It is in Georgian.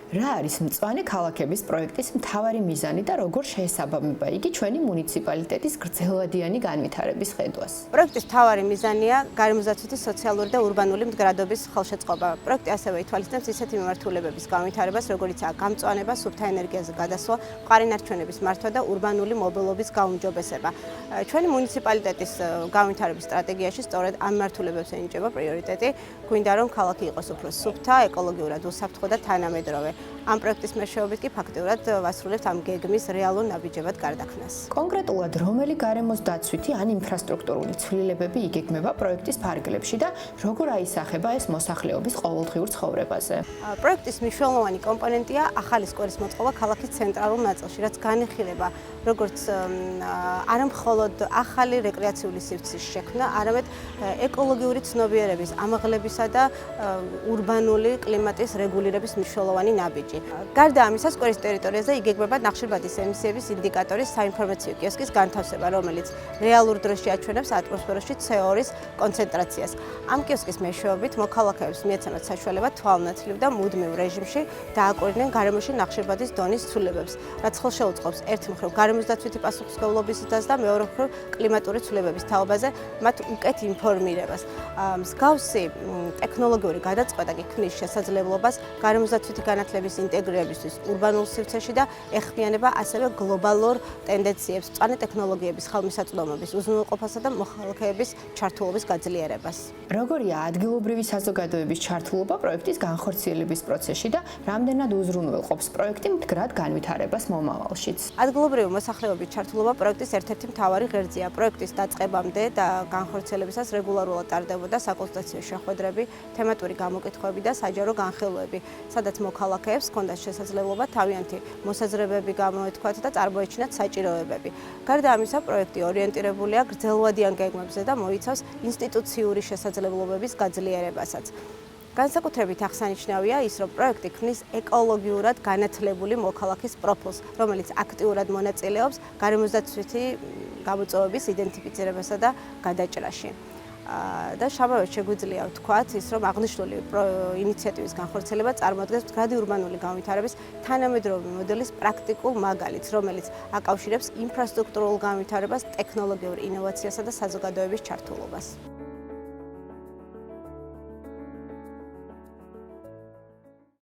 რა არის მწვანე ქალაქების პროექტის მთავარი მიზანი და როგორ შეესაბამება იგი ჩვენი მუნიციპალიტეტის გრძელვადიანი განვითარების ხედვას? პროექტის მთავარი მიზანია გარემოსდაცვითი სოციალური და ურბანული მდგრადობის ხელშეწყობა. პროექტი ასევე ითვალისწინებს ისეთი მიმართულებების განვითარებას, როგორიცაა გამწვანება, სუფთა ენერგიაზე გადასვლა, მყარი ნარჩენების მართვა და ურბანული მობილობის გაუმჯობესება. ჩვენი მუნიციპალიტეტის განვითარების სტრატეგიაში სწორედ ამ მიმართულებებს ენიჭება პრიორიტეტი. გვინდა რომ ქალაქი იყოს უფრო სუფთა, ეკოლოგიურად უსაფრთხო და თანამედროვე. ამ პროექტის მეშვეობით კი ფაქტიურად ვასრულებთ ამ გეგმის რეალურ ნაბიჯებად გარდაქმნას. კონკრეტულად რომელი გარემოს დაცვითი ან ინფრასტრუქტურული ცვლილებები იგეგმება პროექტის ფარგლებში და როგორ აისახება ეს მოსახლეობის ყოველდღიურ ცხოვრებაზე? პროექტის მნიშვნელოვანი კომპონენტია ახალი სკვერის მოწყობა ქალაქის ცენტრალურ ნაწილში, რაც განიხილება როგორც არა მხოლოდ ახალი რეკრეაციული სივრცის შექმნა, არამედ ეკოლოგიური ცნობიერების ამაღლებისა და ურბანული კლიმატის რეგულირების მნიშვნელოვანი ნაბიჯი. გარდა ამისა, სკვერის ტერიტორიაზე იგეგმება ნახშირბადის ემისიების ინდიკატორის საინფორმაციო კიოსკის განთავსება, რომელიც რეალურ დროში აჩვენებს ატმოსფეროში CO2-ის კონცენტრაციას. ამ კიოსკის მეშვეობით მოქალაქეებს მიეცემათ საშუალება თვალნათლივ და მუდმივ რეჟიმში დააკვირდნენ გარემოში ნახშირბადის დონის ცვლილებებს, რაც ხელშეუწყობს ერთ მხრივ გარემოსდაცვითი პასუხისმგებლობის ზრდას და მეორე მხრივ კლიმატური ცვლილებების თაობაზე მათ უკეთ ინფორმირებას. მსგავსი ტექნოლოგიური გადაწყვეტა კი ქმნის შესაძლებლობას გარემოსდაცვითი განათლების ინტეგრირებისთვის ურბანულ სივრცეში და ეხმიანება ასევე გლობალურ ტენდენციებს, მწვანე ტექნოლოგიების ხელმისაწვდომობის, უზრუნველყოფასა და მოქალაქეების ჩართულობის გაძლიერებას. როგორია ადგილობრივი საზოგადოების ჩართულობა პროექტის განხორციელების პროცესში და რამდენად უზრუნველყოფს პროექტი მდგრად განვითარებას მომავალშიც? ადგილობრივი მოსახლეობის ჩართულობა პროექტის ერთ-ერთი მთავარი ღერძია. პროექტის დაწყებამდე და განხორციელებისას რეგულარულად ტარდებოდა საკონსულტაციო შეხვედრები, თემატური გამოკითხვები და საჯარო განხილვები, სადაც მოქალაქეებს ჰქონდათ შესაძლებლობა თავიანთი მოსაზრებები გამოეთქვათ და წარმოეჩინათ საჭიროებები. გარდა ამისა, პროექტი ორიენტირებულია გრძელვადიან გეგმებზე და მოიცავს ინსტიტუციური შესაძლებლობების გაძლიერებასაც. განსაკუთრებით აღსანიშნავია ის, რომ პროექტი ქმნის ეკოლოგიურად განათლებული მოქალაქის პროფილს, რომელიც აქტიურად მონაწილეობს გარემოსდაცვითი გამოწვევების იდენტიფიცირებასა და გადაჭრაში. და შაბავად შეგვიძლია ვთქვათ ის, რომ აღნიშნული ინიციატივის განხორციელება წარმოადგენს მდგრადი ურბანული განვითარების თანამედროვე მოდელის პრაქტიკულ მაგალითს, რომელიც აკავშირებს ინფრასტრუქტურულ განვითარებას, ტექნოლოგიურ ინოვაციასა და საზოგადოების ჩართულობას.